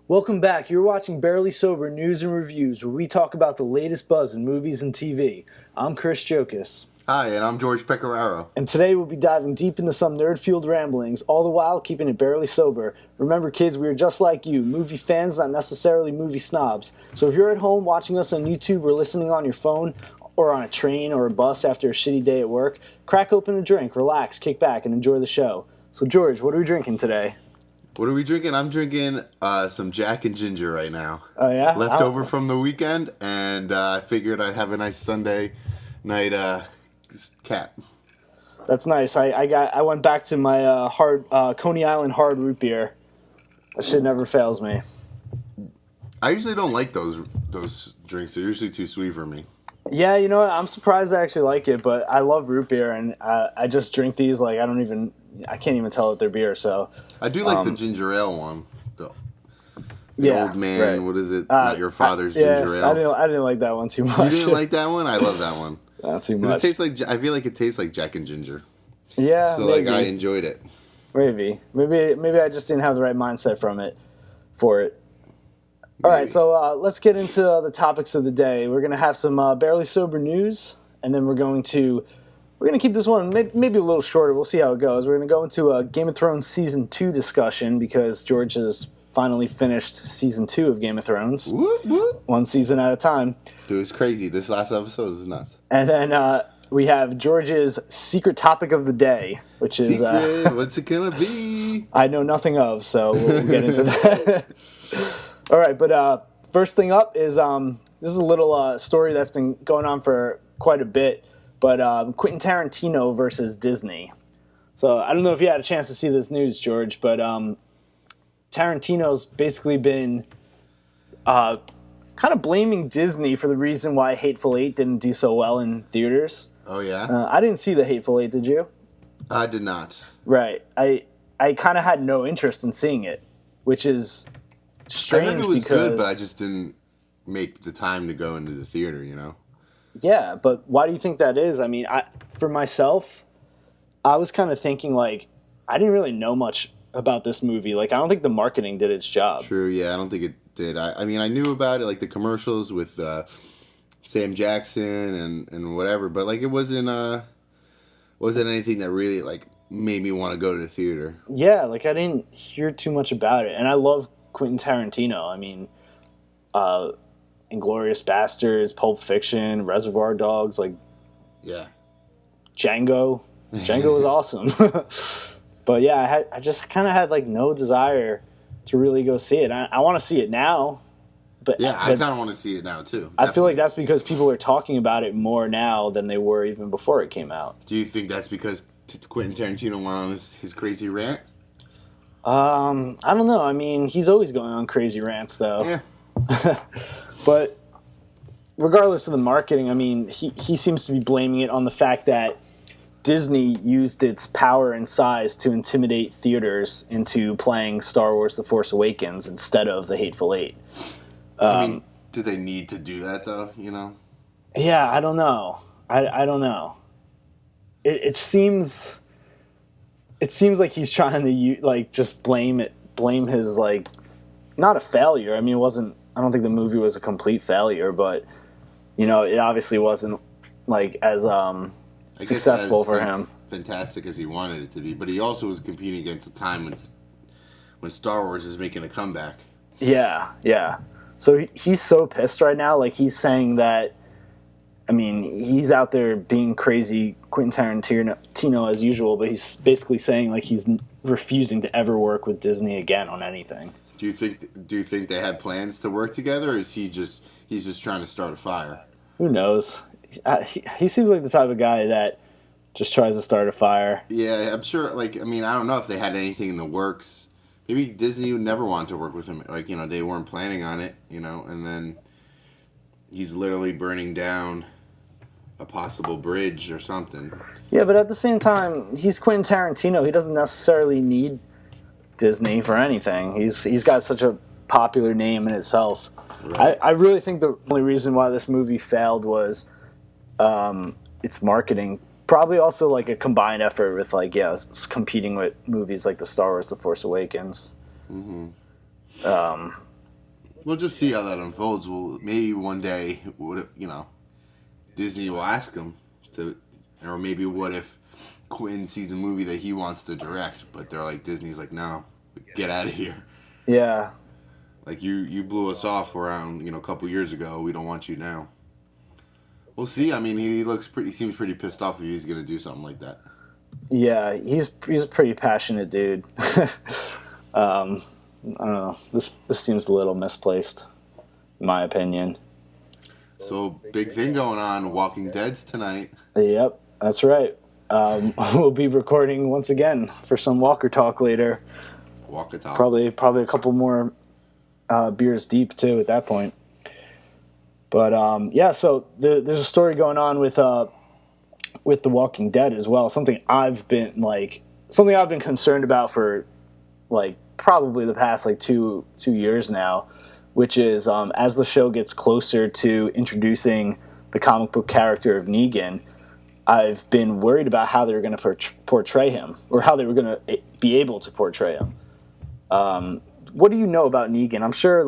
Welcome back. You're watching Barely Sober News and Reviews, where we talk about the latest buzz in movies and TV. I'm Chris Jokas. Hi, and I'm George Pecoraro. And today we'll be diving deep into some nerd-fueled ramblings, all the while keeping it barely sober. Remember, kids, we are just like you, movie fans, not necessarily movie snobs. So if you're at home watching us on YouTube or listening on your phone, or on a train or a bus after a shitty day at work, crack open a drink, relax, kick back, and enjoy the show. So, George, what are we drinking today? What are we drinking? I'm drinking some Jack and Ginger right now. Oh, yeah? Leftover from the weekend, and I figured I'd have a nice Sunday night cap. That's nice. I went back to my Coney Island hard root beer. That shit never fails me. I usually don't like those drinks. They're usually too sweet for me. Yeah, you know what? I'm surprised I actually like it, but I love root beer, and I just drink these like I can't even tell that they're beer. So I do like the ginger ale one. The old man. Right. What is it? Not your father's ginger ale. I didn't like that one too much. You didn't like that one? I love that one. Not too much. It tastes like I feel like it tastes like Jack and Ginger. Yeah, so maybe. I enjoyed it. Maybe I just didn't have the right mindset for it. All right, so let's get into the topics of the day. We're gonna have some barely sober news, and then we're gonna keep this one maybe a little shorter. We'll see how it goes. We're gonna go into a Game of Thrones season 2 discussion because George has finally finished season 2 of Game of Thrones. Whoop, whoop. One season at a time. Dude, it's crazy. This last episode is nuts. And then we have George's secret topic of the day, which is what's it gonna be? I know nothing of, so we'll get into that. All right, but first thing up is this is a little story that's been going on for quite a bit, but Quentin Tarantino versus Disney. So I don't know if you had a chance to see this news, George, but Tarantino's basically been kind of blaming Disney for the reason why Hateful Eight didn't do so well in theaters. Oh, yeah? I didn't see the Hateful Eight, did you? I did not. Right. I kind of had no interest in seeing it, which is strange. I heard it was because, good, but I just didn't make the time to go into the theater, you know? Yeah, but why do you think that is? I mean, for myself, I was kind of thinking, like, I didn't really know much about this movie. Like, I don't think the marketing did its job. True, yeah, I don't think it did. I mean, I knew about it, like the commercials with Sam Jackson and whatever, but, like, it wasn't anything that really, like, made me want to go to the theater. Yeah, like, I didn't hear too much about it. And I love Quentin Tarantino. I mean, Inglourious Basterds, Pulp Fiction, Reservoir Dogs, like, yeah, Django was awesome. But yeah, I just kind of had like no desire to really go see it. I want to see it now, but yeah, I kind of want to see it now too. Definitely. I feel like that's because people are talking about it more now than they were even before it came out. Do you think that's because Quentin Tarantino went on his crazy rant? I don't know. I mean, he's always going on crazy rants, though. Yeah. But regardless of the marketing, I mean, he seems to be blaming it on the fact that Disney used its power and size to intimidate theaters into playing Star Wars The Force Awakens instead of The Hateful Eight. I mean, do they need to do that, though, you know? Yeah, I don't know. I don't know. It seems like he's trying to like just blame his like not a failure. I mean, I don't think the movie was a complete failure, but you know, it obviously wasn't like as successful for him. Fantastic as he wanted it to be, but he also was competing against a time when Star Wars is making a comeback. Yeah, yeah. So he's so pissed right now. Like he's saying that. I mean, he's out there being crazy Quentin Tarantino as usual, but he's basically saying like he's refusing to ever work with Disney again on anything. Do you think they had plans to work together, or is he's just trying to start a fire? Who knows? He seems like the type of guy that just tries to start a fire. Yeah, I'm sure. Like, I mean, I don't know if they had anything in the works. Maybe Disney would never want to work with him. Like, you know, they weren't planning on it. You know, and then he's literally burning down a possible bridge or something. Yeah, but at the same time, he's Quentin Tarantino. He doesn't necessarily need Disney for anything. He's got such a popular name in itself. Right. I really think the only reason why this movie failed was its marketing. Probably also like a combined effort with like competing with movies like the Star Wars The Force Awakens. Mm-hmm. We'll just see how that unfolds. Well, maybe one day, Disney will ask him to, or maybe what if Quentin sees a movie that he wants to direct, but they're like, Disney's like, no, get out of here. Yeah. Like, you blew us off around, a couple years ago. We don't want you now. We'll see. I mean, he seems pretty pissed off if he's going to do something like that. Yeah, he's a pretty passionate dude. I don't know. This seems a little misplaced, in my opinion. So, big thing going on. Walking Dead's tonight. Yep, that's right. We'll be recording once again for some Walker Talk later. Walker Talk. Probably a couple more beers deep, too, at that point. But, so there's a story going on with The Walking Dead as well. Something I've been concerned about for, probably the past, 2 years now, which is as the show gets closer to introducing the comic book character of Negan, I've been worried about how they were going to portray him, or how they were going to be able to portray him. What do you know about Negan? I'm sure,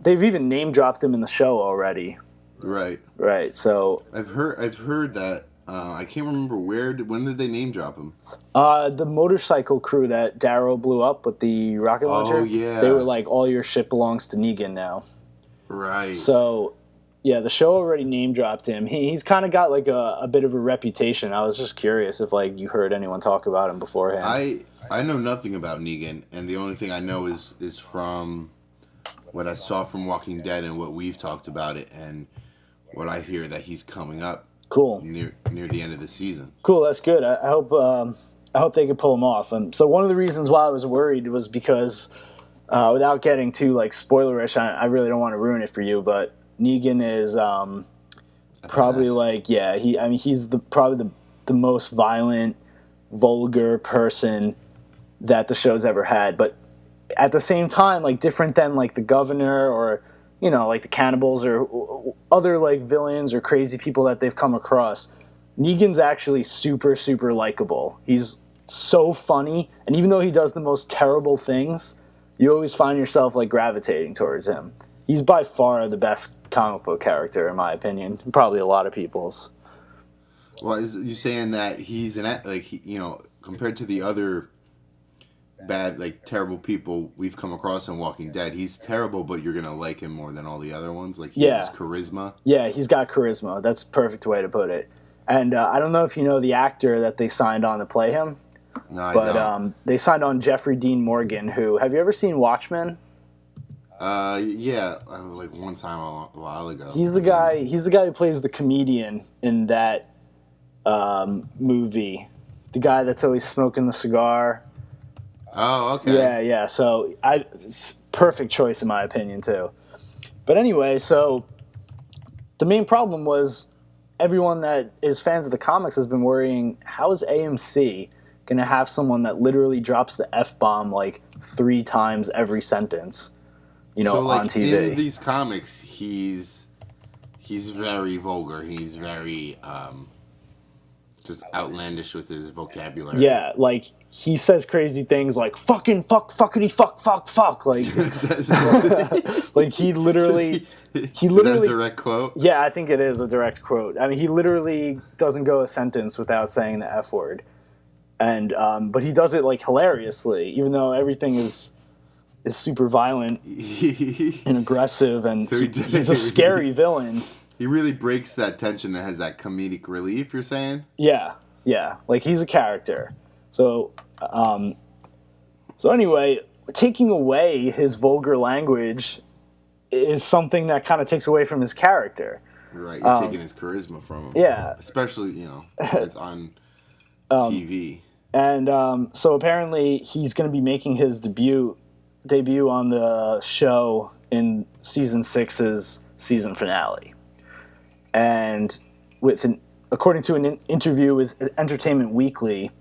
they've even name-dropped him in the show already. Right. Right, so... I've heard that. I can't remember when did they name drop him? The motorcycle crew that Darrow blew up with the rocket launcher. Oh, yeah. They were like, all your shit belongs to Negan now. Right. So, yeah, the show already name-dropped him. He's kind of got, a bit of a reputation. I was just curious if, you heard anyone talk about him beforehand. I know nothing about Negan, and the only thing I know is from what I saw from Walking Dead and what we've talked about it, and what I hear that he's coming up. Cool. Near the end of the season. Cool, that's good. I hope they can pull him off. So one of the reasons why I was worried was because, without getting too spoilerish, I really don't want to ruin it for you, but Negan is probably he's probably the most violent, vulgar person that the show's ever had. But at the same time, different than the governor or the cannibals or other villains or crazy people that they've come across, Negan's actually super, super likable. He's so funny, and even though he does the most terrible things, you always find yourself gravitating towards him. He's by far the best comic book character, in my opinion, and probably a lot of people's. Well, is you saying that he's compared to the other bad, terrible people we've come across in Walking Dead, he's terrible, but you're gonna like him more than all the other ones? He has his charisma? Yeah, he's got charisma. That's a perfect way to put it. And I don't know if you know the actor that they signed on to play him. No, I don't. But they signed on Jeffrey Dean Morgan, who... Have you ever seen Watchmen? Yeah. I was one time a while ago. He's the guy who plays the comedian in that movie. The guy that's always smoking the cigar. Oh, okay. Yeah. So, perfect choice in my opinion, too. But anyway, so the main problem was everyone that is fans of the comics has been worrying, how is AMC going to have someone that literally drops the F-bomb 3 times every sentence, on TV? In these comics, he's very vulgar. He's very just outlandish with his vocabulary. Yeah, he says crazy things like fucking fuck fuckity fuck fuck fuck he literally Is that a direct quote? Yeah, I think it is a direct quote. I mean, he literally doesn't go a sentence without saying the F word. And but he does it hilariously, even though everything is super violent and aggressive, and so he's a scary villain. He really breaks that tension and has that comedic relief, you're saying? Yeah. He's a character. So, anyway, taking away his vulgar language is something that kind of takes away from his character. Right, you're taking his charisma from him. Yeah. Especially, it's on TV. And so apparently he's going to be making his debut on the show in Season 6's season finale. And according to an interview with Entertainment Weekly,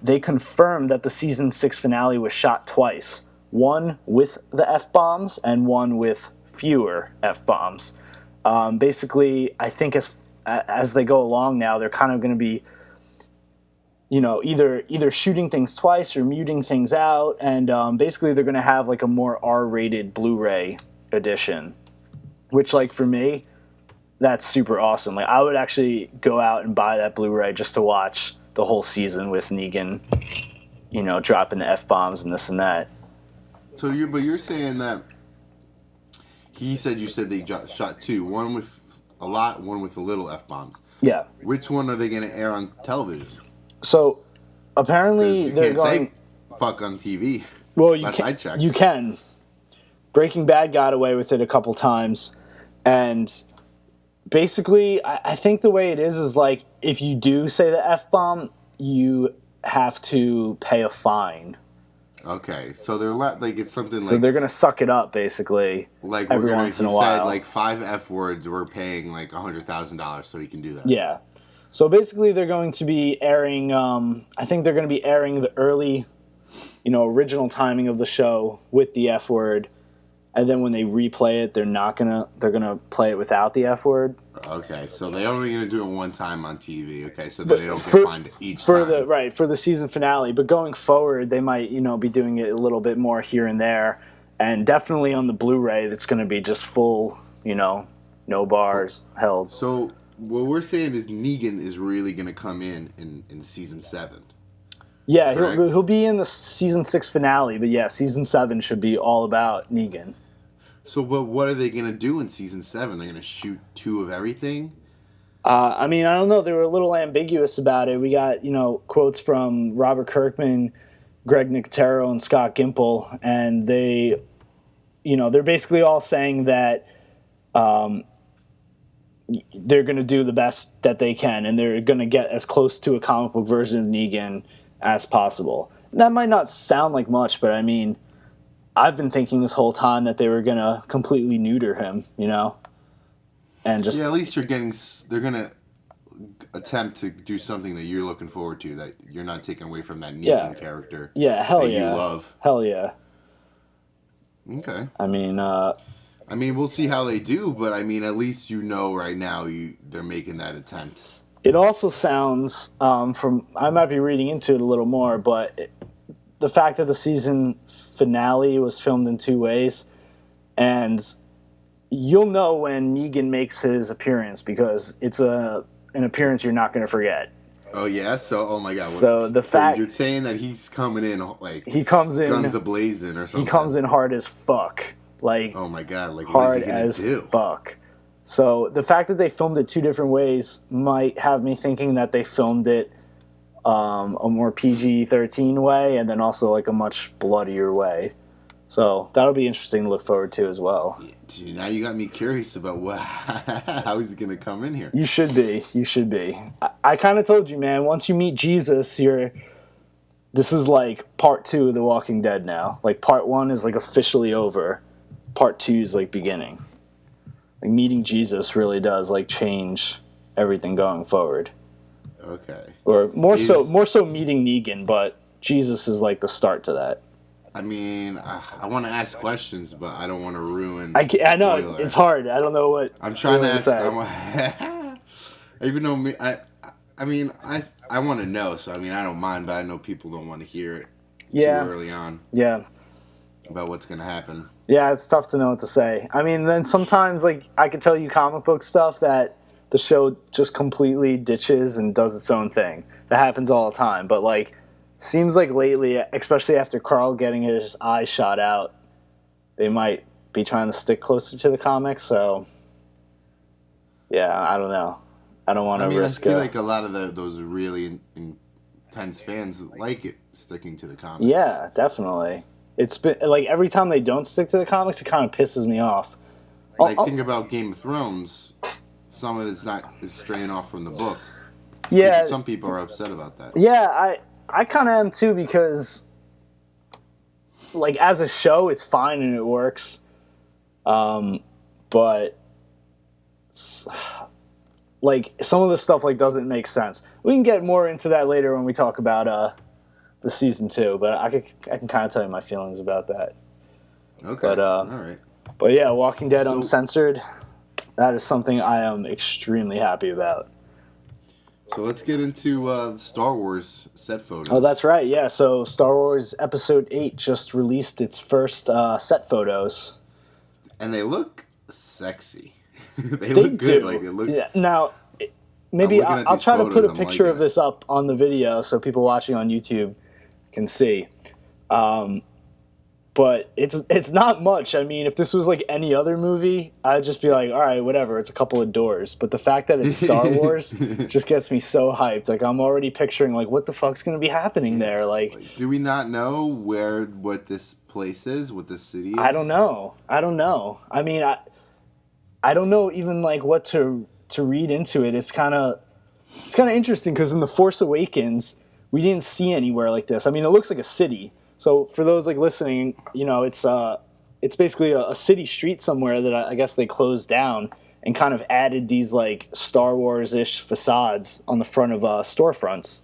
they confirmed that the Season 6 finale was shot twice. One with the F-bombs and one with fewer F-bombs. Basically, I think as they go along now, they're kind of going to be, either shooting things twice or muting things out. And basically, they're going to have a more R-rated Blu-ray edition, which, like, for me, that's super awesome. Like, I would actually go out and buy that Blu-ray just to watch the whole season with Negan, you know, dropping the F-bombs and this and that. So you're saying that you said they shot two, one with a lot, one with a little F-bombs. Yeah. Which one are they going to air on television? So apparently they're going. Say fuck on TV. Well, you can. Breaking Bad got away with it a couple times, and basically, I think the way it is like if you do say the F-bomb, you have to pay a fine. Okay, so they're like it's something like. So they're gonna suck it up, basically. Like every once in a while. Said like 5 F words. We're paying like $100,000 so he can do that. Yeah. So basically, they're going to be airing. I think they're going to be airing the early, original timing of the show with the F word, and then when they replay it, they're gonna play it without the F word. Okay, so they're only gonna do it one time on TV. Okay, so that they don't get fined each time. For the season finale. But going forward, they might be doing it a little bit more here and there, and definitely on the Blu-ray, that's going to be just full, no bars held. So what we're saying is Negan is really gonna come in season 7. Yeah, he'll be in the season 6 finale, but yeah, season 7 should be all about Negan. So, but what are they going to do in season 7? They're going to shoot 2 of everything? I don't know. They were a little ambiguous about it. We got, quotes from Robert Kirkman, Greg Nicotero, and Scott Gimple, and they, they're basically all saying that they're going to do the best that they can, and they're going to get as close to a comic book version of Negan as possible. That might not sound like much, but I've been thinking this whole time that they were going to completely neuter him, and just... Yeah, at least they're going to attempt to do something that you're looking forward to, that you're not taking away from that Negan character. Yeah, hell yeah. You love. Hell yeah. Okay. We'll see how they do, but at least right now they're making that attempt. It also sounds, I might be reading into it a little more, but the fact that the season finale was filmed in 2 ways, and you'll know when Negan makes his appearance because it's an appearance you're not going to forget. Oh yeah, oh my god. So the fact you're saying that he's coming in like he comes in guns a-blazing or something. He comes in hard as fuck, like oh my god, like hard what is he gonna as do? Fuck. So the fact that they filmed it 2 different ways might have me thinking that they filmed it a more PG-13 way, and then also like a much bloodier way. So that'll be interesting to look forward to as well. Dude, now you got me curious about how he's going to come in here. You should be. I kind of told you, man. Once you meet Jesus, this is like part 2 of The Walking Dead now. Like part 1 is like officially over. Part 2 is like beginning. Like meeting Jesus really does like change everything going forward. Okay. Or more so meeting Negan, but Jesus is like the start to that. I want to ask questions, but I don't want to ruin. I know spoiler. It's hard. I don't know what I'm trying to ask. Even though I want to know, so I don't mind, but I know people don't want to hear it too early on. Yeah. About what's gonna happen. Yeah, it's tough to know what to say. Then sometimes like I could tell you comic book stuff that the show just completely ditches and does its own thing. That happens all the time. But like, seems like lately, especially after Carl getting his eye shot out, they might be trying to stick closer to the comics. So, yeah, I don't know. I don't want to risk it. I feel like a lot of those really intense fans like it sticking to the comics. Yeah, definitely. It's been like every time they don't stick to the comics, it kind of pisses me off. Like think about Game of Thrones. Some of it's is straying off from the book. Yeah, some people are upset about that. Yeah, I kind of am too, because like as a show, it's fine and it works. But like some of the stuff like doesn't make sense. We can get more into that later when we talk about the season 2, but I can kind of tell you my feelings about that. Okay. But all right. But yeah, Walking Dead Uncensored, that is something I am extremely happy about. So let's get into Star Wars set photos. Oh, that's right. Yeah, so Star Wars Episode VIII just released its first set photos. And they look sexy. They look good. Like it looks. Yeah. Now, maybe I'll try to put a picture of this up on the video so people watching on YouTube can see. But it's not much. I mean, if this was like any other movie, I'd just be like, all right, whatever. It's a couple of doors. But the fact that it's Star Wars just gets me so hyped. Like, I'm already picturing like what the fuck's gonna be happening there. Like, do we not know what this place is? What this city is? I don't know. I mean, I don't know even like what to read into it. It's kind of interesting because in The Force Awakens, we didn't see anywhere like this. I mean, it looks like a city. So for those like listening, you know, it's basically a city street somewhere that I guess they closed down and kind of added these like Star Wars-ish facades on the front of storefronts.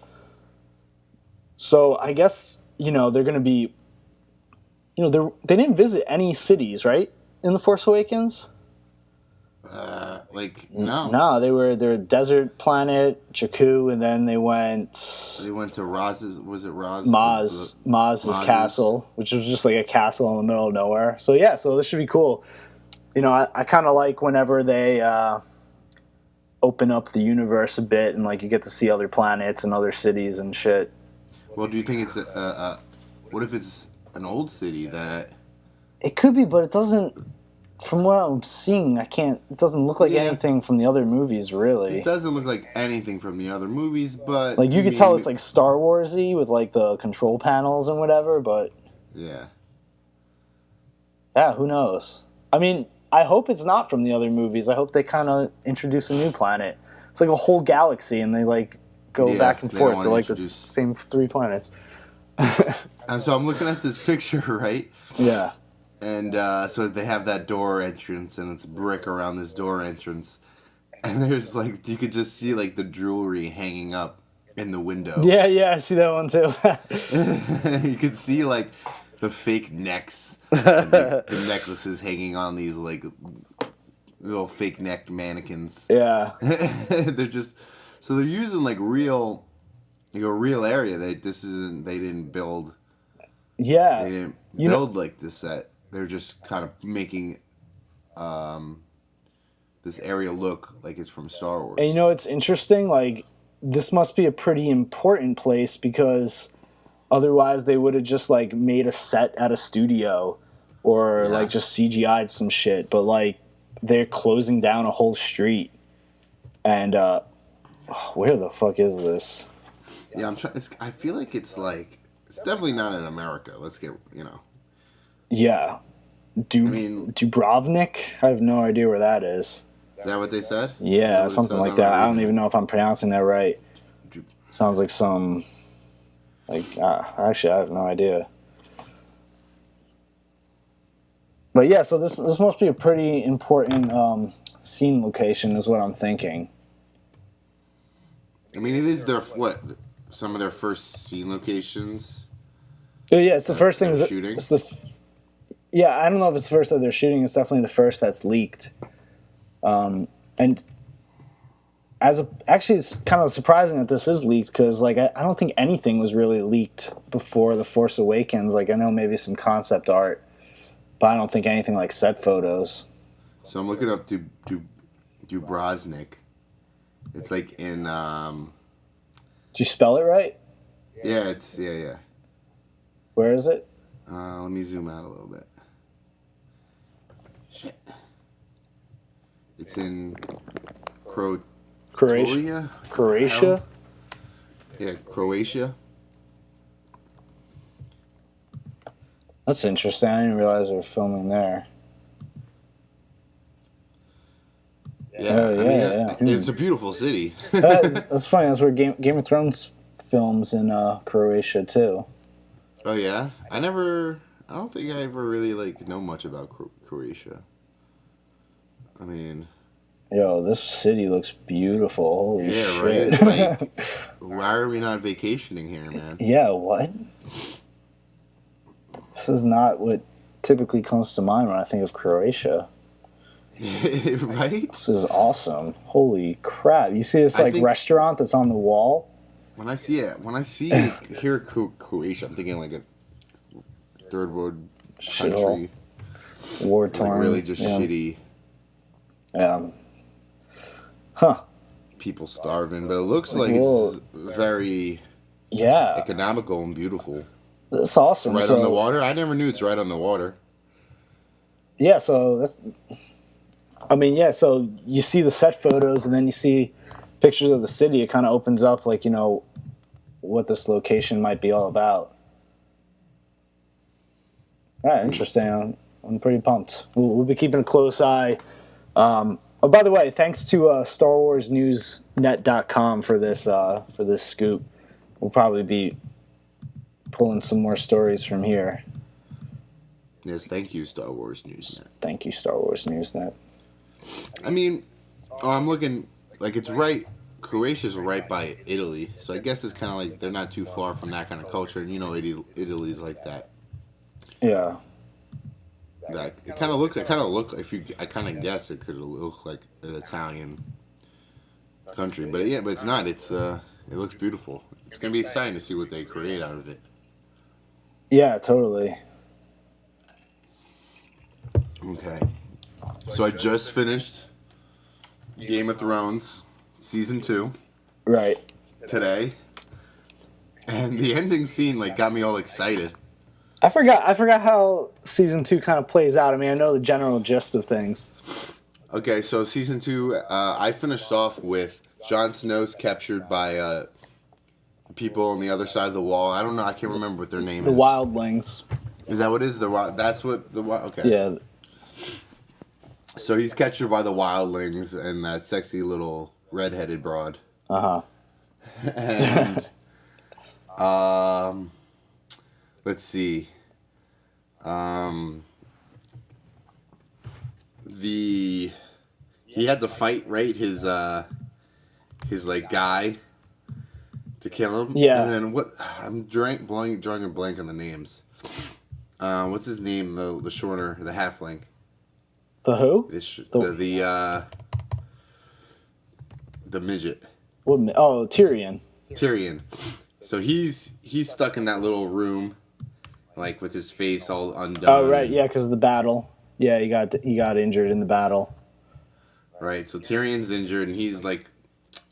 So I guess, you know, they're going to be, you know, they didn't visit any cities, right, in The Force Awakens? No. They're a desert planet, Jakku, and then they went to Roz's. Was it Roz? Maz's castle, which was just like a castle in the middle of nowhere. So yeah, so this should be cool. You know, I kind of like whenever they open up the universe a bit and like you get to see other planets and other cities and shit. Well, do you think it's what if it's an old city that? It could be, but it doesn't. From what I'm seeing, it doesn't look like anything from the other movies, really. It doesn't look like anything from the other movies, but... Like, you could tell it's, like, Star Wars-y with, like, the control panels and whatever, but... Yeah. Yeah, who knows? I mean, I hope it's not from the other movies. I hope they kind of introduce a new planet. It's like a whole galaxy, and they, like, go back and forth. They're, like, the same 3 planets. And so I'm looking at this picture, right? Yeah. And so they have that door entrance, and it's brick around this door entrance. And there's, like, you could just see, like, the jewelry hanging up in the window. Yeah, I see that one, too. You could see, like, the fake necks, and the necklaces hanging on these, like, little fake-necked mannequins. Yeah. They're just... So they're using, like, real area. They didn't build... Yeah. They didn't build, like, this set. They're just kind of making this area look like it's from Star Wars. And you know, it's interesting. Like, this must be a pretty important place because otherwise they would have just like made a set at a studio or like just CGI'd some shit. But like, they're closing down a whole street. And where the fuck is this? Yeah, I'm trying. I feel like it's definitely not in America. Let's get Yeah. Dubrovnik? I have no idea where that is. Is that what they said? Yeah, something like that. I don't even know if I'm pronouncing that right. Sounds like some... actually, I have no idea. But yeah, so this must be a pretty important scene location is what I'm thinking. I mean, it is some of their first scene locations? Yeah, it's the first thing. Shooting? Yeah, I don't know if it's the first that they're shooting. It's definitely the first that's leaked. And actually, it's kind of surprising that this is leaked because, like, I don't think anything was really leaked before The Force Awakens. Like, I know maybe some concept art, but I don't think anything like set photos. So I'm looking up Dubrovnik. It's like in. Did you spell it right? Yeah, it's yeah. Where is it? Let me zoom out a little bit. Shit. It's in Croatia. Yeah, Croatia. That's interesting. I didn't realize they were filming there. Yeah, it's a beautiful city. That's funny. That's where Game of Thrones films in Croatia too. Oh yeah, I don't think I ever really know much about Croatia. I mean, yo, this city looks beautiful. Holy shit! Right. It's like, why are we not vacationing here, man? Yeah, what? This is not what typically comes to mind when I think of Croatia. Right? This is awesome. Holy crap. You see this restaurant that's on the wall? When I see Croatia, I'm thinking like a third world country. war torn. Like really just shitty. People starving, but it looks like it's very economical and beautiful. That's awesome. It's right on the water. I never knew it's right on the water. Yeah, so that's. I mean, yeah. So you see the set photos, and then you see pictures of the city. It kind of opens up, like, what this location might be all about. Interesting. I'm pretty pumped. We'll be keeping a close eye. Oh, by the way, thanks to StarWarsNewsNet.com for this scoop. We'll probably be pulling some more stories from here. Yes, thank you, Star Wars Newsnet. Thank you, Star Wars Newsnet. I mean, I'm looking, like, it's right, Croatia's right by Italy, so I guess it's kind of like they're not too far from that kind of culture, and Italy's like that. Yeah. That I kind of guess it could look like an Italian country, but it's not. It looks beautiful. It's gonna be exciting to see what they create out of it. Yeah, totally. Okay, so I just finished Game of Thrones season 2. Right. Today, and the ending scene got me all excited. I forgot how season 2 kind of plays out. I mean, I know the general gist of things. Okay, so season 2, I finished off with Jon Snow's captured by people on the other side of the wall. I don't know. I can't remember what their name is. The Wildlings. Is that what it is? That's what the okay. Yeah. So he's captured by the Wildlings and that sexy little redheaded broad. And let's see. He had to fight, right? His guy to kill him. Yeah. And then what? I'm drawing a blank on the names. What's his name? The shorter, the halfling. The who? The midget. Tyrion. Tyrion. So he's stuck in that little room, with his face all undone. Oh right, yeah, because of the battle. Yeah, he got injured in the battle. Right, so Tyrion's injured and he's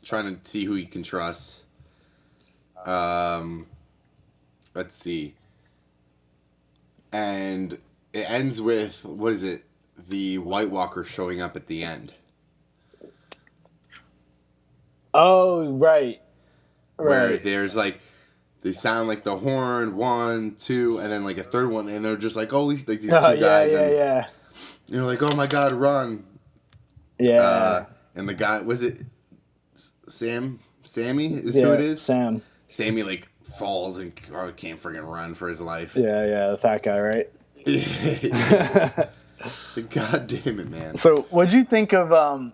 trying to see who he can trust. Let's see. And it ends with, what is it? The White Walker showing up at the end. Oh, right. Where there's they sound like the horn, 1, 2, and then a third one, and they're just these two guys. Yeah. You're like, oh my god, run. Yeah. And the guy, was it Sammy is who it is? Sam. Sammy falls and can't friggin' run for his life. Yeah, the fat guy, right? God damn it, man. So what'd you think of, the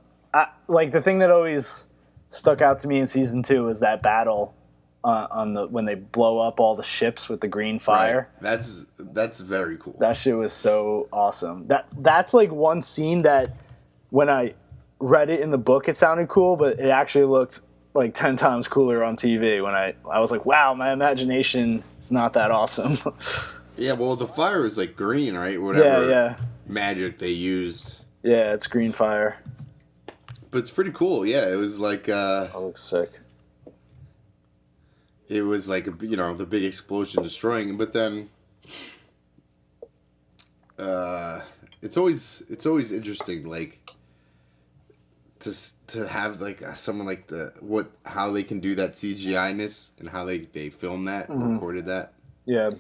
thing that always stuck out to me in season 2 was that battle when they blow up all the ships with the green fire. Right. That's very cool. That shit was so awesome. That's one scene that when I read it in the book, it sounded cool, but it actually looked 10 times cooler on TV when I was like, wow, my imagination is not that awesome. Yeah, well, the fire is green, right? Whatever magic they used. Yeah, it's green fire. But it's pretty cool. Yeah, it was That looks sick. It was the big explosion destroying him, but then it's always interesting to have someone how they can do that CGI-ness and how they film that and recorded that. Yeah.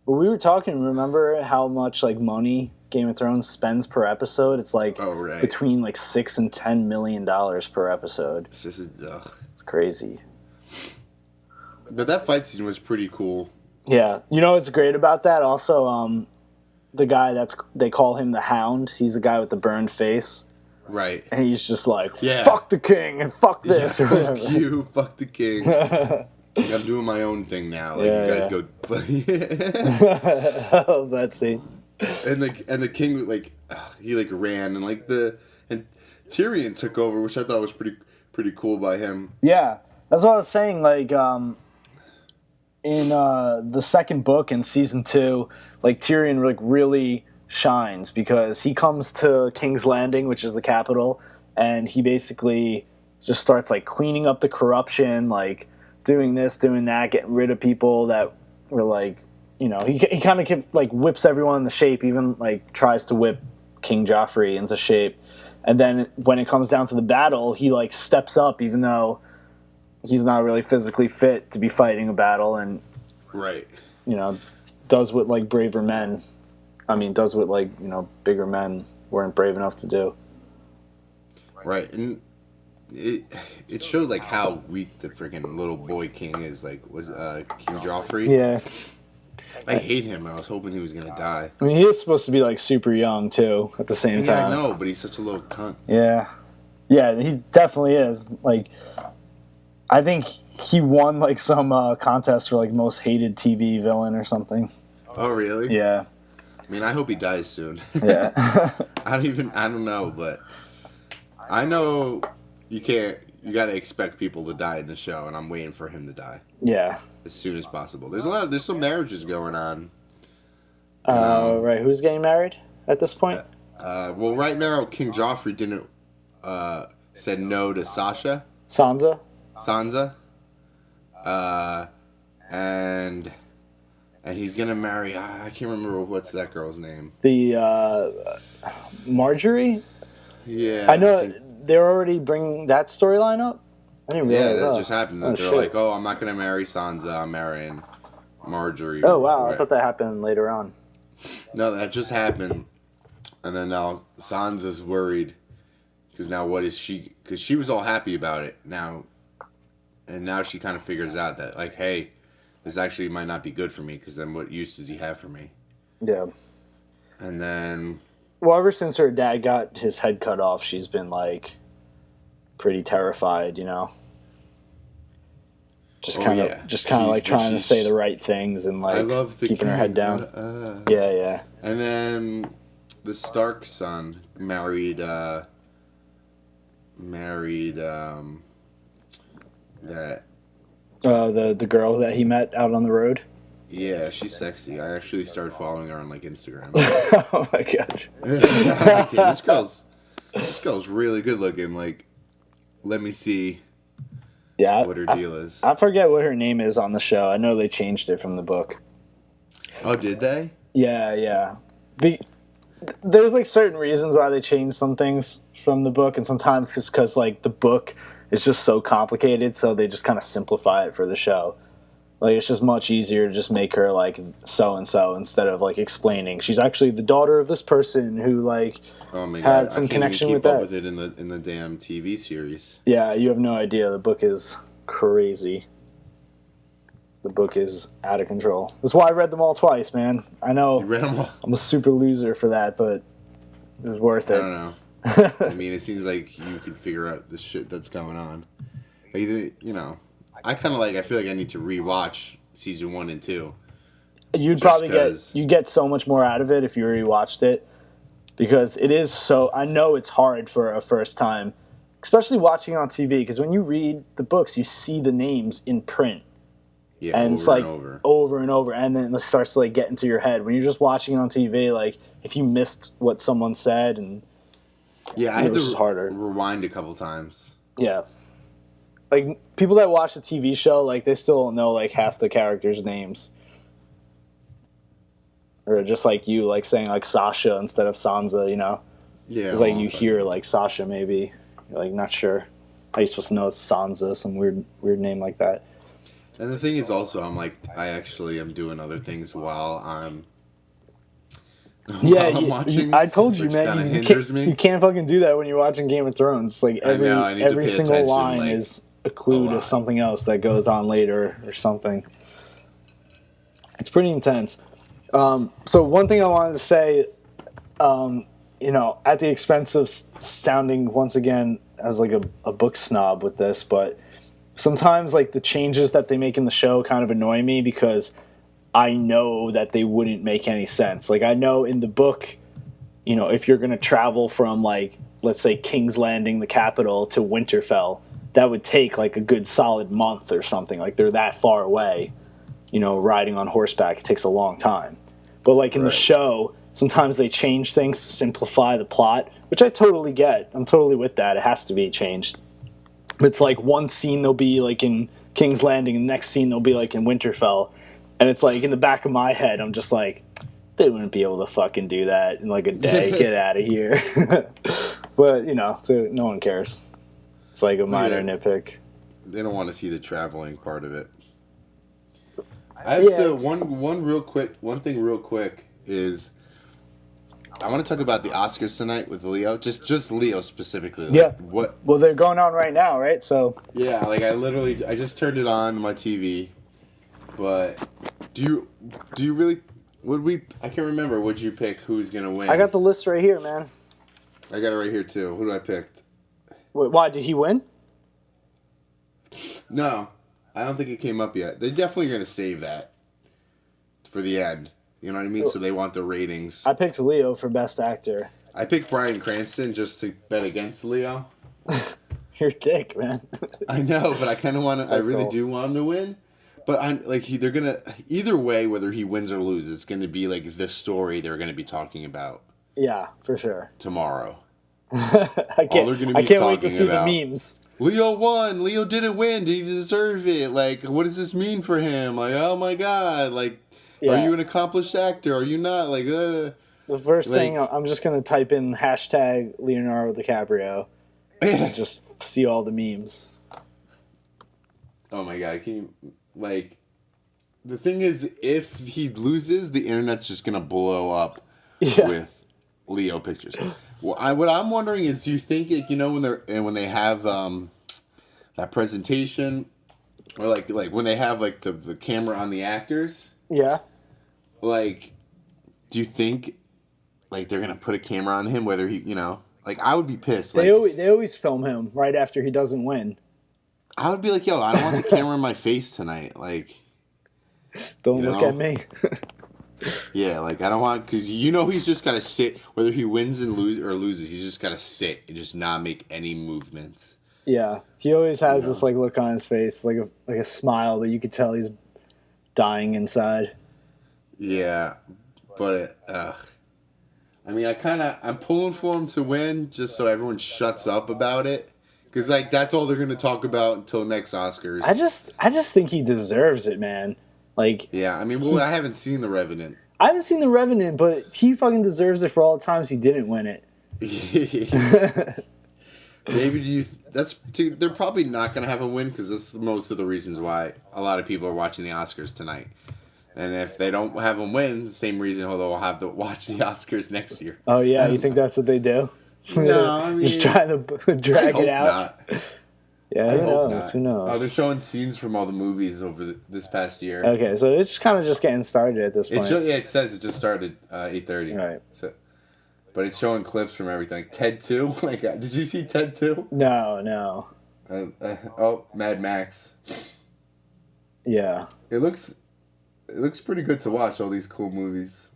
Well, we were talking, remember how much money Game of Thrones spends per episode? It's between $6 and $10 million per episode. It's just It's crazy. But that fight scene was pretty cool. Yeah. You know what's great about that? Also, the guy they call him the Hound. He's the guy with the burned face. Right. And he's just fuck the king and fuck this. Yeah, fuck you, fuck the king. I'm doing my own thing now. You guys go. I love that scene. And the king he ran and Tyrion took over, which I thought was pretty cool by him. Yeah, that's what I was saying. In the second book in season 2, Tyrion really shines because he comes to King's Landing, which is the capital, and he basically just starts like cleaning up the corruption, like doing this, doing that, getting rid of people that were like, you know, he kind of like whips everyone into shape, even like tries to whip King Joffrey into shape. And then when it comes down to the battle, he like steps up even though he's not really physically fit to be fighting a battle, and right, you know, does what like braver men, does what like, you know, bigger men weren't brave enough to do. Right, and it showed like how weak the freaking little boy king is. Like, was King Joffrey? Yeah. I hate him. I was hoping he was gonna die. I mean, he is supposed to be like super young too. At the same time, yeah, I know, but he's such a little cunt. Yeah, he definitely is. Like, I think he won like some contest for like most hated TV villain or something. Oh, really? Yeah. I mean, I hope he dies soon. Yeah. I don't know, but I know you can't. You got to expect people to die in the show, and I'm waiting for him to die. Yeah. As soon as possible. There's some marriages going on. Right. Who's getting married at this point? Well, right now, King Joffrey didn't said no to Sansa. And he's gonna marry. I can't remember what's that girl's name. The Marjorie. Yeah. I know they're already bringing that storyline up. I didn't realize that just happened. They're shit. like, oh, I'm not gonna marry Sansa. I'm marrying Marjorie. Oh wow, I thought that happened later on. No, that just happened, and then now Sansa's worried because now what is she? Because she was all happy about it now, and now she kind of figures out that like, hey, this actually might not be good for me because then what use does he have for me? Yeah. And then. Well, ever since her dad got his head cut off, she's been like pretty terrified, you know. Just kind of like trying to say the right things and like keeping her head down. Yeah. And then the Stark son married that. The girl that he met out on the road. Yeah, she's sexy. I actually started following her on like Instagram. Oh my god! I was like, damn, this girl's really good looking. Like, let me see. Yeah, what her deal is. I forget what her name is on the show. I know they changed it from the book. Oh, did they? Yeah. There's like certain reasons why they changed some things from the book, and sometimes it's because like the book is just so complicated, so they just kind of simplify it for the show. Like, it's just much easier to just make her like so and so instead of like explaining she's actually the daughter of this person who like had some connection with that. I can't even keep up with it in the damn TV series. Yeah, you have no idea. The book is crazy. The book is out of control. That's why I read them all twice, man. I know. You read them all? I'm a super loser for that, but it was worth it. I don't know. I mean, it seems like you could figure out the shit that's going on. Like, you know. I feel like I need to rewatch season 1 and 2. You'd probably get so much more out of it if you rewatched it, because it is so. I know it's hard for a first time, especially watching on TV. Because when you read the books, you see the names in print, and it's like over and over, and then it starts to like get into your head. When you're just watching it on TV, like if you missed what someone said, and I had to rewind a couple times. Yeah. Like, people that watch the TV show, like, they still don't know, like, half the characters' names. Or just like you, like, saying, like, Sasha instead of Sansa, you know? Yeah. It's like you hear, like, Sasha, maybe. You're, like, not sure. How are you supposed to know it's Sansa, some weird name like that? And the thing is also, I actually am doing other things while I'm watching. I told you, man, you can't fucking do that when you're watching Game of Thrones. Like, every single line is a clue to something else that goes on later or something. It's pretty intense. So one thing I wanted to say, you know, at the expense of sounding once again as like a book snob with this, but sometimes like the changes that they make in the show kind of annoy me because I know that they wouldn't make any sense. Like, I know in the book, you know, if you're going to travel from like, let's say King's Landing, the capital, to Winterfell, that would take like a good solid month or something. Like, they're that far away, you know, riding on horseback. It takes a long time. But like in the show, sometimes they change things to simplify the plot, which I totally get. I'm totally with that. It has to be changed. It's like one scene they'll be like in King's Landing, and the next scene they'll be like in Winterfell. And it's like in the back of my head, I'm just like, they wouldn't be able to fucking do that in like a day. Get out of here. But, so no one cares. It's like a minor nitpick. They don't want to see the traveling part of it. I have one thing real quick is I want to talk about the Oscars tonight with Leo. Just Leo specifically. Like, what? Well, they're going on right now, right? So. Yeah, like I just turned it on my TV. But do you really? I can't remember. Would you pick who's gonna win? I got the list right here, man. I got it right here too. Who do I pick? Wait, why did he win? No, I don't think it came up yet. They're definitely gonna save that for the end. You know what I mean? So they want the ratings. I picked Leo for Best Actor. I picked Bryan Cranston just to bet against Leo. You're a dick, man. I know, but I kind of want to. I really do want him to win. But they're gonna either way, whether he wins or loses, it's gonna be like the story they're gonna be talking about. Yeah, for sure. Tomorrow. I can't wait to see the memes. Leo won. Leo didn't win. Did he deserve it? Like, what does this mean for him? Like, oh my god. Like, are you an accomplished actor? Are you not? Like, the first thing I'm just gonna type in hashtag Leonardo DiCaprio and just see all the memes. Oh my god! Can you? Like, the thing is, if he loses, the internet's just gonna blow up with Leo pictures. Well, what I'm wondering is, do you think when they have that presentation, or like when they have like the camera on the actors? Yeah. Like, do you think like they're gonna put a camera on him? Whether he, like, I would be pissed. They always film him right after he doesn't win. I would be like, yo, I don't want the camera in my face tonight. Like, don't look at me. Yeah, like, I don't want, because he's just got to sit, whether he wins and loses, he's just got to sit and just not make any movements. Yeah, he always has this like look on his face, like a smile, but you could tell he's dying inside. Yeah, but I mean, I'm pulling for him to win just so everyone shuts up about it. Because, like, that's all they're going to talk about until next Oscars. I just think he deserves it, man. Like, yeah, I mean, I haven't seen The Revenant. I haven't seen The Revenant, but he fucking deserves it for all the times he didn't win it. Maybe they're probably not going to have him win because that's most of the reasons why a lot of people are watching the Oscars tonight. And if they don't have him win, the same reason they'll have to watch the Oscars next year. Oh, yeah? You think that's what they do? No, I mean... Just trying to drag it out? Not. Yeah, who knows? Oh, they're showing scenes from all the movies over this past year. Okay, so it's kind of just getting started at this point. It says it just started 8:30. Right. So, but it's showing clips from everything. Ted 2? Like, did you see Ted 2? No. Mad Max. Yeah. It looks pretty good to watch, all these cool movies.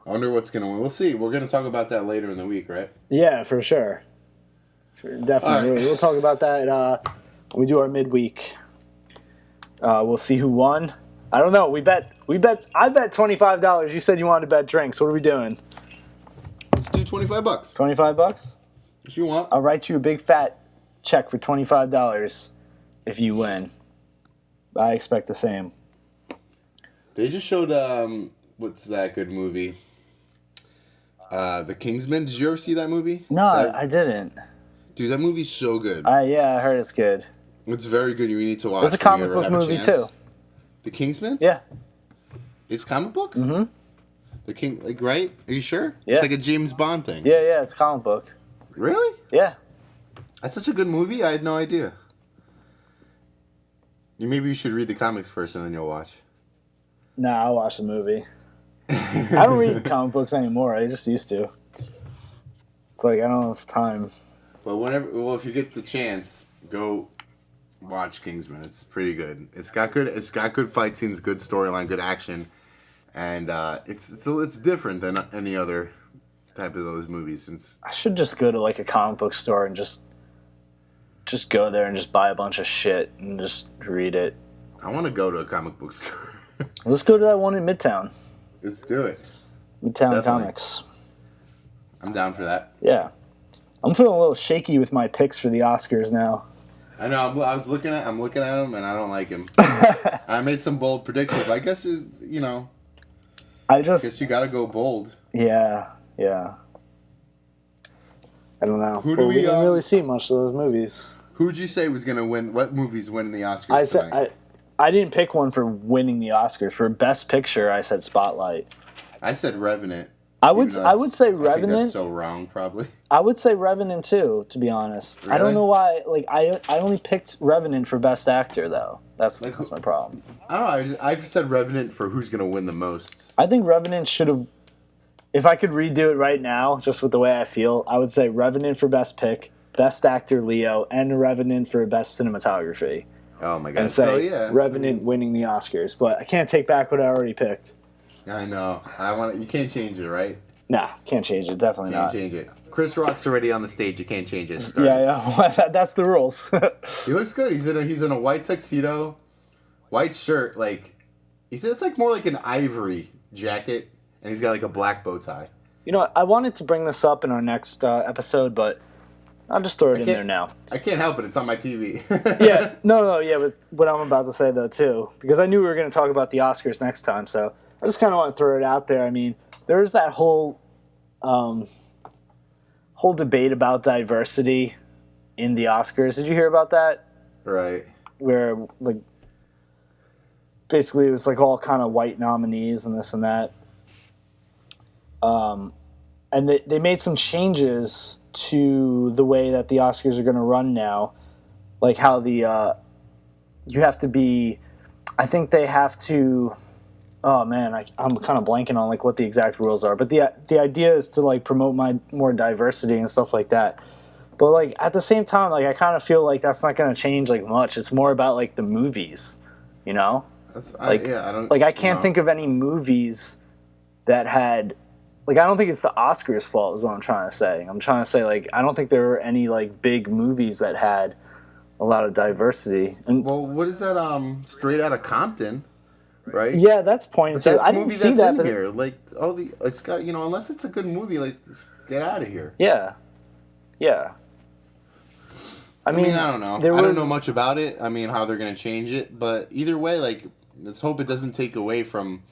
I wonder what's going to win. We'll see. We're going to talk about that later in the week, right? Yeah, for sure. Definitely. Right. We'll talk about that when we do our midweek. We'll see who won. I don't know. I bet $25. You said you wanted to bet drinks. What are we doing? Let's do $25. $25? If you want. I'll write you a big fat check for $25 if you win. I expect the same. They just showed what's that good movie? The Kingsman. Did you ever see that movie? No, I didn't. Dude, that movie's so good. Yeah, I heard it's good. It's very good. You need to watch. It's a comic book movie too. The Kingsman? Yeah. It's comic book? Mm-hmm. The King, like, right? Are you sure? Yeah. It's like a James Bond thing. Yeah, it's a comic book. Really? Yeah. That's such a good movie. I had no idea. Maybe you should read the comics first and then you'll watch. Nah, I'll watch the movie. I don't read comic books anymore. I just used to. It's like I don't have time. But if you get the chance, go watch Kingsman. It's pretty good. It's got good fight scenes, good storyline, good action, and it's different than any other type of those movies. I should just go to like a comic book store and just go there and just buy a bunch of shit and just read it. I want to go to a comic book store. Let's go to that one in Midtown. Let's do it. Midtown Definitely. Comics. I'm down for that. Yeah. I'm feeling a little shaky with my picks for the Oscars now. I know. I'm looking at him, and I don't like him. I made some bold predictions, but I guess I guess you got to go bold. Yeah. I don't know. Who do we didn't really see much of those movies. Who'd you say was gonna win? What movies win the Oscars tonight? I didn't pick one for winning the Oscars. For Best Picture, I said Spotlight. I said Revenant. I would say I Revenant. think that's so wrong, probably. I would say Revenant too, to be honest. Really? I don't know why. Like I only picked Revenant for Best Actor though. That's my problem. I don't know. I've said Revenant for who's gonna win the most. I think Revenant should have. If I could redo it right now, just with the way I feel, I would say Revenant for Best Pick, Best Actor Leo, and Revenant for Best Cinematography. Oh my god! And say Revenant winning the Oscars, but I can't take back what I already picked. I know. You can't change it, right? Nah, can't change it. Definitely Can't not. change it. Chris Rock's already on the stage. You can't change it. Yeah. That's the rules. He looks good. He's in a white tuxedo, white shirt. Like he said, it's like more like an ivory jacket, and he's got like a black bow tie. You know, I wanted to bring this up in our next episode, but I'll just throw it in there now. I can't help it. It's on my TV. Yeah. No. Yeah, but what I'm about to say though too, because I knew we were going to talk about the Oscars next time, so I just kind of want to throw it out there. I mean, there's that whole debate about diversity in the Oscars. Did you hear about that? Right. Where like basically it was like all kind of white nominees and this and that. And they made some changes to the way that the Oscars are going to run now, like how you have to be. I think they have to. Oh man, I'm kind of blanking on like what the exact rules are, but the idea is to like promote more diversity and stuff like that. But like at the same time, like I kind of feel like that's not going to change like much. It's more about like the movies, you know. I don't. Like I can't think of any movies that had. Like I don't think it's the Oscars' fault. Is what I'm trying to say. I'm trying to say like I don't think there were any like big movies that had a lot of diversity. And well, what is that? Straight Outta Compton. Right. Yeah, that's pointed too. I didn't see that in here. Like it's got unless it's a good movie, like get out of here. Yeah. I mean, I don't know. I don't know much about it. I mean, how they're gonna change it, but either way, like let's hope it doesn't take away from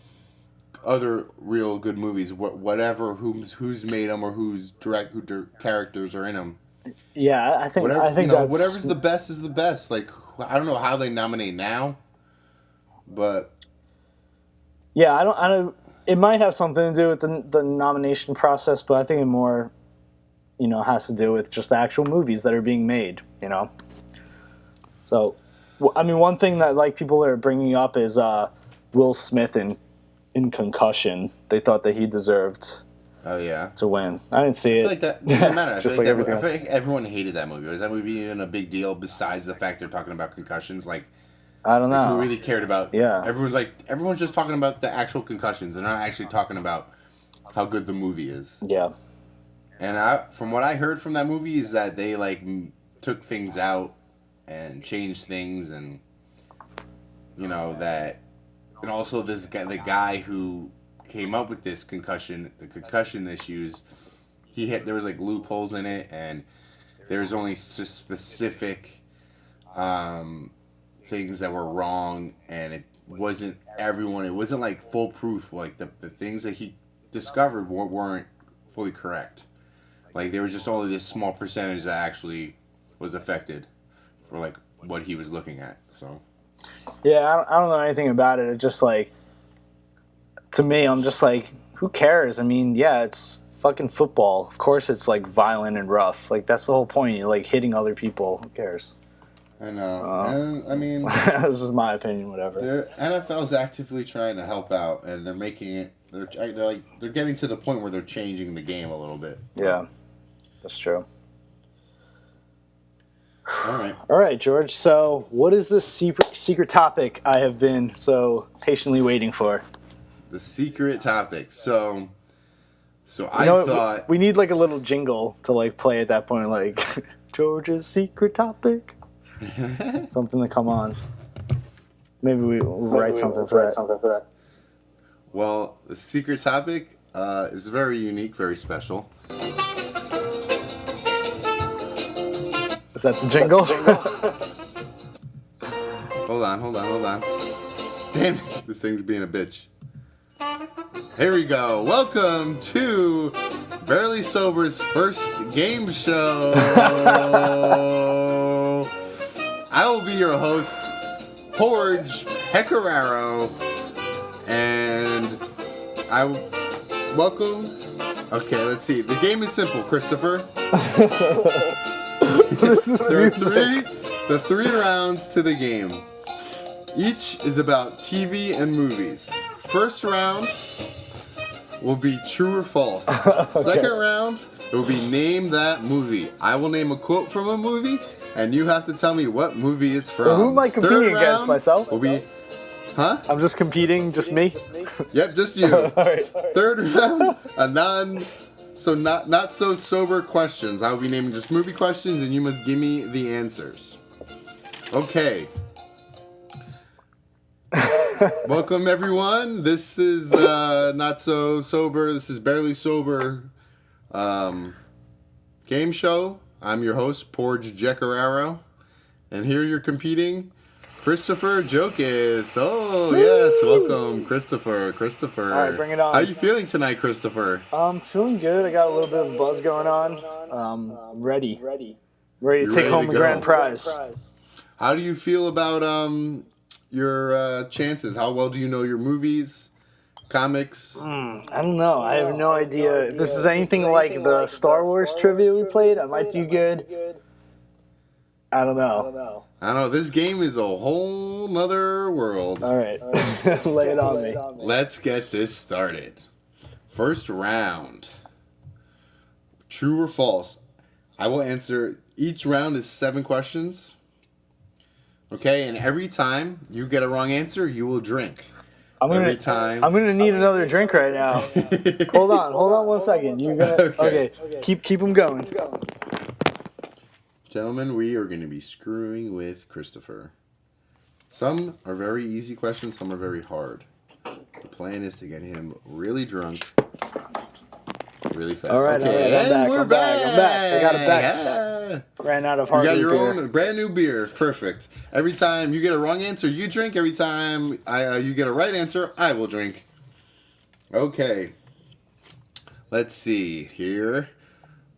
other real good movies. Whatever who's made them or who characters are in them. Yeah, I think that's, whatever's the best is the best. Like I don't know how they nominate now, but. Yeah, I don't. It might have something to do with the nomination process, but I think it more, has to do with just the actual movies that are being made. So, I mean, one thing that like people are bringing up is Will Smith in Concussion. They thought that he deserved. Oh yeah. To win. I didn't see it. I feel like that doesn't matter. I feel like like everyone hated that movie. Was that movie even a big deal? Besides the fact they're talking about concussions, like. I don't know. Who really cared about? Yeah. Everyone's just talking about the actual concussions. They're not actually talking about how good the movie is. Yeah. And from what I heard from that movie is that they like took things out and changed things, and that, and also the guy who came up with the concussion issues, there was like loopholes in it, and there was only specific. Things that were wrong, and it wasn't like foolproof. Like the things that he discovered weren't fully correct. Like there was just only this small percentage that actually was affected for like what he was looking at. So yeah, I don't know anything about it. It's just like, to me, I'm just like, who cares? I mean, yeah, it's fucking football. Of course it's like violent and rough. Like that's the whole point. You're like hitting other people. Who cares? I know. And, I mean, this is my opinion. Whatever. The NFL's actively trying to help out, and they're making it. They're getting to the point where they're changing the game a little bit. Yeah, that's true. All right, George. So, what is this secret topic I have been so patiently waiting for? The secret topic. So I thought we need like a little jingle to like play at that point, like George's secret topic. Something to come on. Maybe we'll write something for that. Well, the secret topic is very unique, very special. Is that the jingle? Hold on. Damn it, this thing's being a bitch. Here we go. Welcome to Barely Sober's first game show. I will be your host, Porge Pecoraro, and welcome. Okay, let's see. The game is simple, Christopher. There are three rounds to the game. Each is about TV and movies. First round will be true or false. Second round, it will be name that movie. I will name a quote from a movie, and you have to tell me what movie it's from. Well, who am I competing against? Myself? Will be, huh? I'm just competing, just me? Yep, just you. All right. Third round, not so sober questions. I will be naming just movie questions, and you must give me the answers. Okay. Welcome everyone. This is not so sober. This is Barely Sober game show. I'm your host, Porge Jecararo, and here you're competing, Christopher Jokis. Oh yes, welcome, Christopher. All right, bring it on. How are you feeling tonight, Christopher? I'm feeling good. I got a little bit of a buzz going on. I'm ready to take home the grand prize. How do you feel about your chances? How well do you know your movies, comics? I don't know. I have no idea. If this is anything like the Star Wars trivia we played, I might do good. I don't know. This game is a whole nother world. All right. Lay it on me. Let's get this started. First round. True or false? I will answer. Each round is 7 questions. Okay, and every time you get a wrong answer, you will drink. I'm gonna need another drink right now. Hold on 1 second. You gonna okay. Keep them going. Gentlemen, we are going to be screwing with Christopher. Some are very easy questions, some are very hard. The plan is to get him really drunk, really fast. All right, okay, I'm we're back. I got a Bex. Yeah. Ran out of hard beer. You got your own brand new beer. Perfect. Every time you get a wrong answer, you drink. Every time you get a right answer, I will drink. Okay. Let's see here.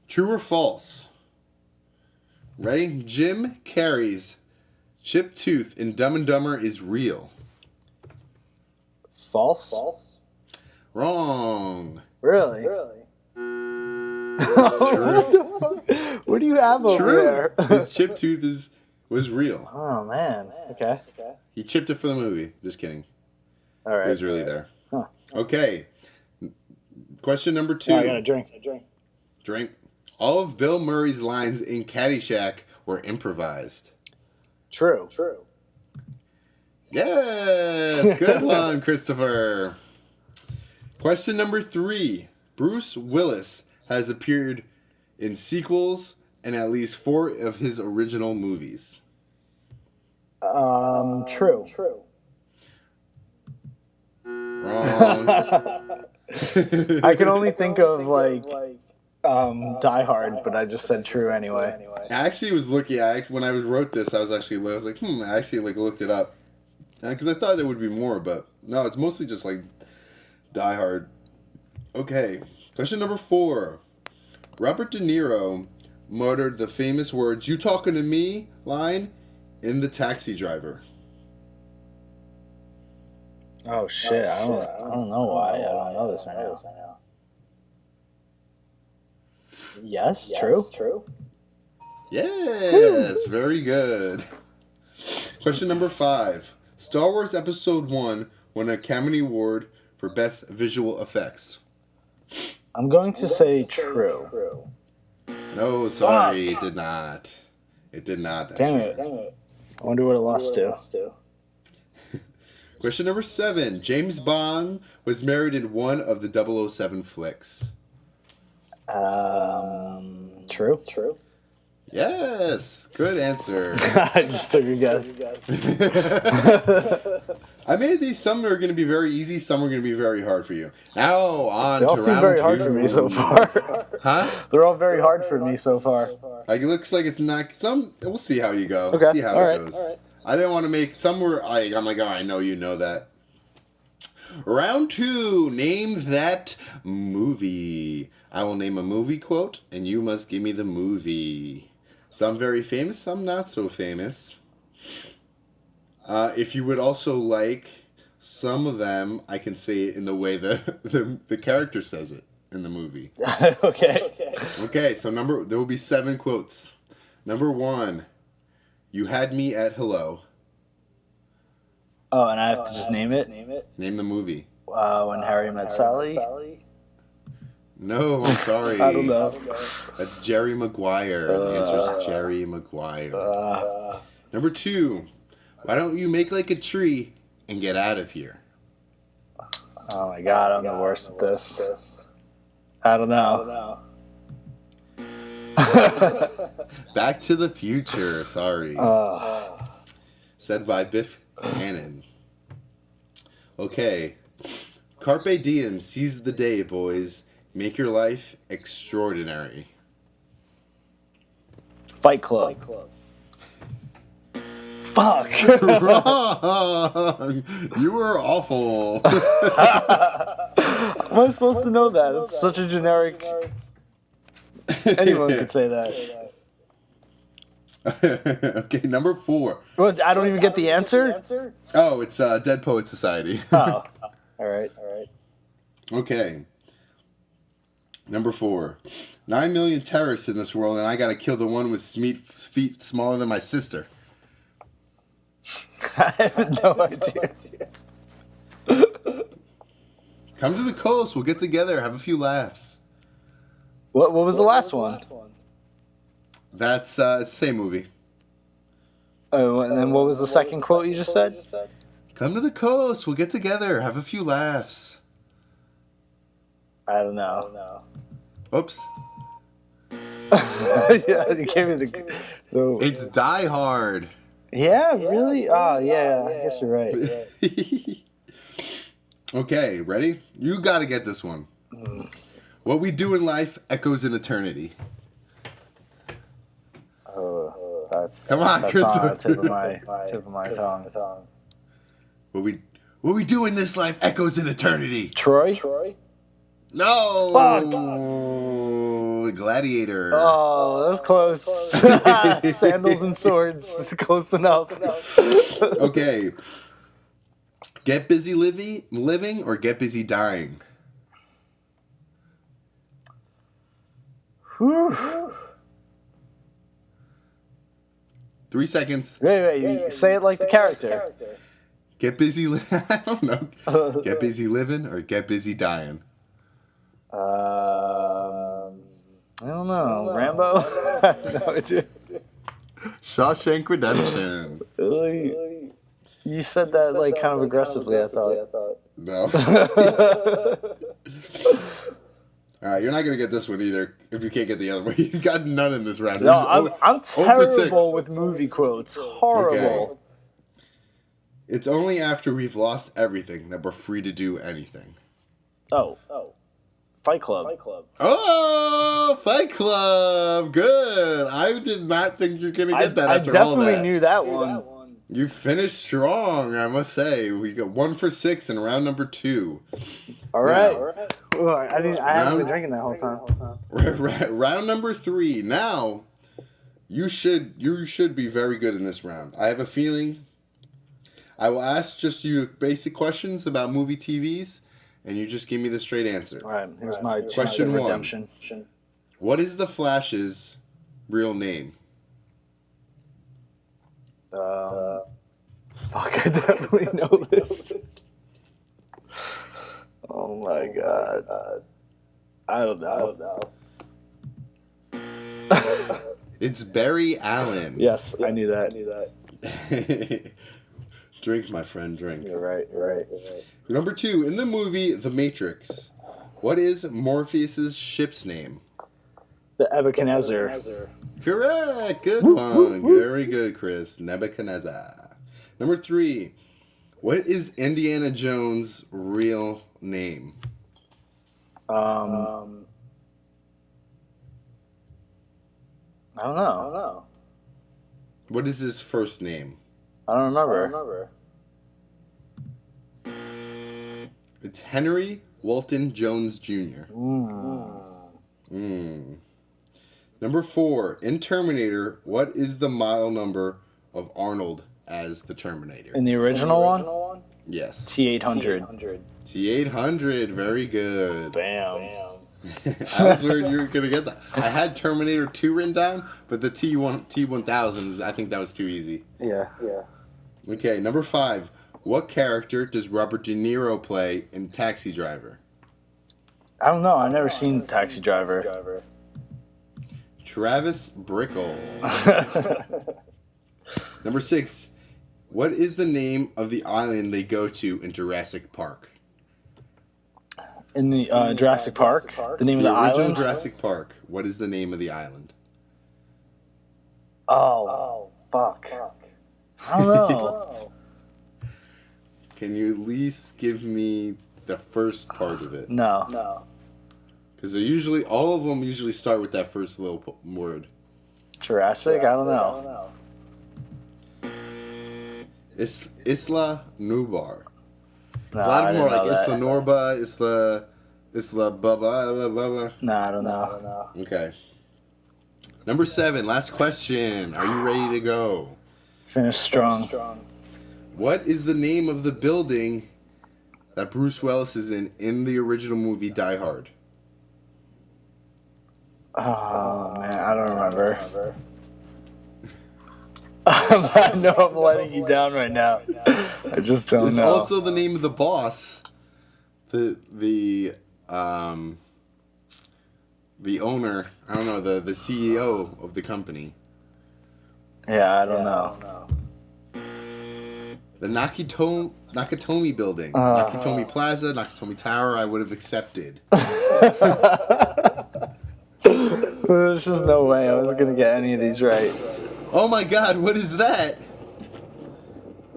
True or false? Ready? Jim Carrey's chipped tooth in Dumb and Dumber is real. False? Wrong. Really? That's true. What do you have over there? His chipped tooth was real. Oh, man. Okay. He chipped it for the movie. Just kidding. All right. It was really there. Huh. Okay. Question number 2. Oh, I got a drink. Drink. All of Bill Murray's lines in Caddyshack were improvised. True. Yes! Good one, Christopher. Question number 3. Bruce Willis has appeared in sequels and at least 4 of his original movies. True. Wrong. I can only think of Die Hard, but I just said true anyway. I actually was looking. When I wrote this, I was like, I actually looked it up because I thought there would be more, but no, it's mostly just like Die Hard. Okay, question number 4. Robert De Niro muttered the famous words "You talking to me?" line in The Taxi Driver. Oh shit! I don't know why. I don't know this right now. Yes, true. Yes, very good. Question number 5. Star Wars Episode I won an Academy Award for Best Visual Effects. I'm going to say true. No, sorry, it did not. It did not. Damn it. I wonder what it lost to. Question number 7. James Bond was married in one of the 007 flicks. True. Yes, good answer. I just took a guess. I made these. Some are going to be very easy. Some are going to be very hard for you. Now on They all to seem round very two. hard for me so far. Huh? They're all very hard for me so far. Like, it looks like it's not. Some. We'll see how you go. Okay. See how All it right. goes. All right. I didn't want to make. Some were. I'm like, oh, I know you know that. Round 2. Name that movie. I will name a movie quote, and you must give me the movie. Some very famous, some not so famous. If you would also like some of them, I can say it in the way the character says it in the movie. Okay. Okay, so there will be 7 quotes. Number 1, you had me at hello. Oh, and I have to just name it? Name the movie. When Harry Met Sally? No, I'm sorry. I don't know. That's Jerry Maguire. The answer is Jerry Maguire. Number 2, why don't you make like a tree and get out of here? Oh my god, I'm the worst at this. I don't know. Back to the Future. Sorry. Said by Biff Tannen. Okay. Carpe diem. Seize the day, boys. Make your life extraordinary. Fight Club. Fuck. Wrong. You were awful. How am I supposed to know that? It's such a generic... Anyone could say that. Okay, number 4. What, I don't even get the answer? Oh, it's Dead Poet Society. Oh. All right. Okay. Number 4. 9 million terrorists in this world, and I gotta kill the one with feet smaller than my sister. I have no idea. Come to the coast. We'll get together. Have a few laughs. What was the last one? That's it's the same movie. Oh, and then what was the second quote you just said? Come to the coast. We'll get together. Have a few laughs. I don't know. Oops. Yeah, you gave me the... It's Die Hard. Yeah, really? Oh, yeah, I guess you're right. Okay, ready? You gotta get this one. What we do in life echoes in eternity. Oh, that's Come on, that's Christopher. on the tip of my tongue. What we do in this life echoes in eternity. Troy? No. Fuck. Gladiator. Oh, that was close. Sandals and swords. Close enough. Okay. Get busy living or get busy dying? Whew. 3 seconds. Wait, say it like the character. Get busy I don't know. Get busy living or get busy dying? I don't know. Rambo? No, Shawshank Redemption. Really? You said that like kind of aggressively, I thought. No. Alright, you're not going to get this one either if you can't get the other one. You've got none in this round. No, I'm terrible with movie quotes. Horrible. Okay. It's only after we've lost everything that we're free to do anything. Oh. Fight Club. Oh, Fight Club. Good. I did not think you're going to get that after all that. I definitely knew that one. You finished strong, I must say. We got 1 for 6 in round number 2. All right. Well, I haven't been drinking that whole time. Round number 3. Now, you should be very good in this round. I have a feeling. I will ask just you basic questions about movie TVs, and you just give me the straight answer. All right. Here's my Question 1. redemption. What is the Flash's real name? Fuck, I definitely know this. Oh my god. I don't know. It's Barry Allen. Yes, I knew that. Drink, my friend, drink. You're right. Number 2, in the movie The Matrix, what is Morpheus's ship's name? The Nebuchadnezzar. Correct. Good one. Very good, Chris. Nebuchadnezzar. Number 3. What is Indiana Jones' real name? I don't know. What is his first name? I don't remember. It's Henry Walton Jones Jr. Number 4. In Terminator, what is the model number of Arnold as the Terminator? In the original one? Yes. T-800. T-800. Very good. Bam. I was worried you were going to get that. I had Terminator 2 written down, but the T-1000, I think that was too easy. Yeah. Okay, number 5. What character does Robert De Niro play in Taxi Driver? I don't know. I've never seen Taxi Driver. Travis Bickle. Number 6. What is the name of the island they go to in Jurassic Park? In the Jurassic Park? The name of the original island? Jurassic Park. What is the name of the island? Oh, fuck. I don't know. Can you at least give me the first part of it? No. Because all of them usually start with that first little word. Jurassic? I don't know. Isla Nublar. No, A lot of them are like Isla Isla Norba, Isla blah blah blah blah blah. No, I don't know. Okay. Number 7, last question. Are you ready to go? Finish strong. What is the name of the building that Bruce Willis is in the original movie Die Hard? Oh, man, I don't remember. I know I'm letting you down right now. I just don't It's know. also the name of the boss, the owner. I don't know, the CEO of the company. Yeah, I don't know. The Nakatomi building, Nakatomi Plaza, Nakatomi Tower. I would have accepted. There's just no way I was gonna get any of these right. Oh my God! What is that?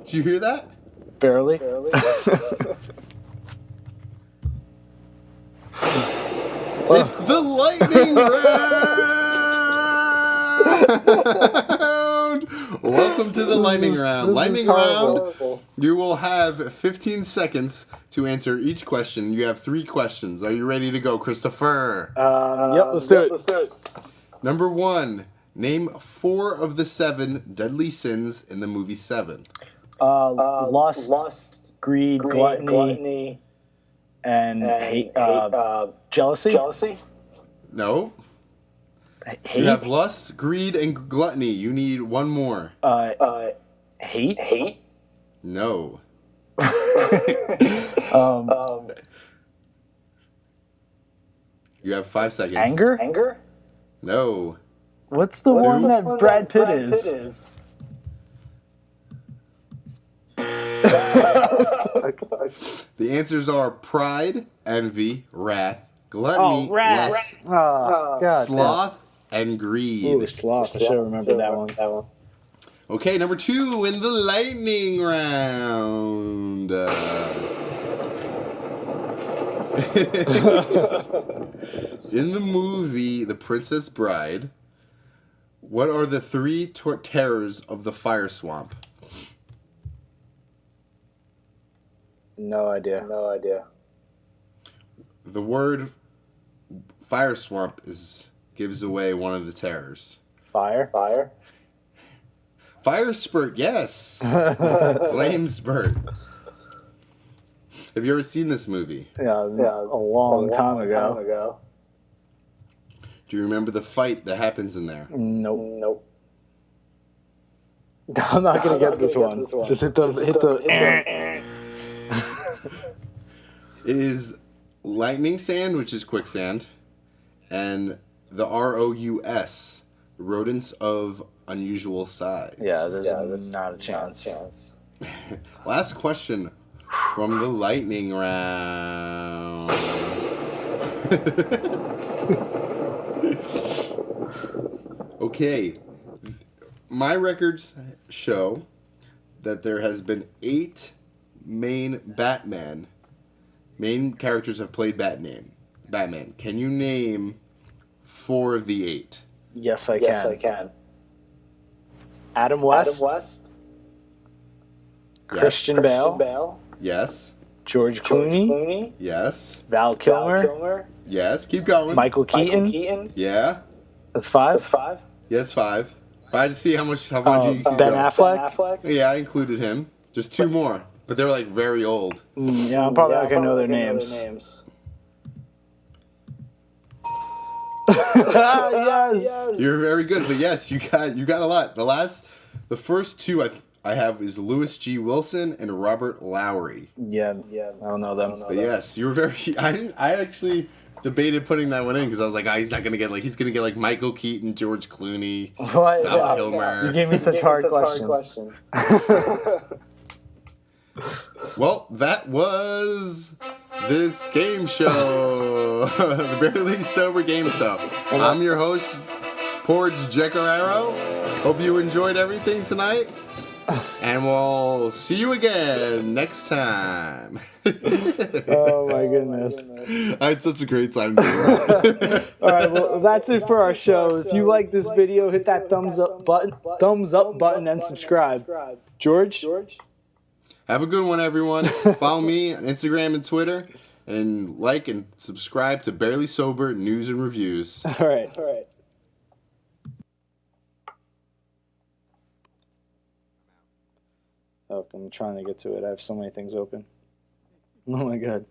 Did you hear that? Barely. It's the lightning round! Welcome to the lightning round. Lightning round, you will have 15 seconds to answer each question. You have 3 questions. Are you ready to go, Christopher? Yep, let's do it. Number 1, name 4 of the 7 deadly sins in the movie 7. Lust, greed, gluttony, and hate, jealousy? No. Hate? You have lust, greed, and gluttony. You need one more. Hate? No. You have 5 seconds. Anger? No. What's the one that Brad Pitt is? The answers are pride, envy, wrath, gluttony, lust, God, sloth, and greed. Ooh, sloth. I should have remembered that one. Okay, number 2 in the lightning round. In the movie The Princess Bride, what are the 3 terrors of the fire swamp? No idea. The word fire swamp gives away one of the terrors. Fire? Fire spurt, yes. Flame spurt. Have you ever seen this movie? Yeah, a long time ago. Do you remember the fight that happens in there? Nope. I'm not gonna get this one. Just hit the. It is lightning sand, which is quicksand, and the ROUS, rodents of unusual size. Yeah, there's not a chance. Last question from the lightning round. Okay. My records show that there has been 8 main characters have played Batman. Can you name 4 of the 8? Yes, I can. Yes, I can. Adam West, Adam West, Christian Bale, Yes. George Clooney, Yes. Val Kilmer, Yes. Keep going. Michael Keaton. Yeah. That's 5. That's 5. Yes, 5. If I had to see how much you Ben can go. Affleck. Yeah, I included him. Just 2 more. But they were like very old. Yeah, I'm probably not gonna know their names. Yes. You're very good, but yes, you got a lot. The first 2 I have is Louis G. Wilson and Robert Lowry. Yeah, I don't know them. But yes, you were very. I actually debated putting that one in because I was like, he's not gonna get he's gonna get Michael Keaton, George Clooney, What? Val Kilmer. You gave me such hard questions. Well, that was this game show, the Barely Sober Game Show. I'm your host, Porge Jecararo. Hope you enjoyed everything tonight, and we'll see you again next time. Oh my goodness. I had such a great time doing that. All right, well, that's it for our show. If you like this video, hit that thumbs up button and subscribe. George? Have a good one, everyone. Follow me on Instagram and Twitter, and like and subscribe to Barely Sober News and Reviews. All right. Oh, I'm trying to get to it. I have so many things open. Oh my god.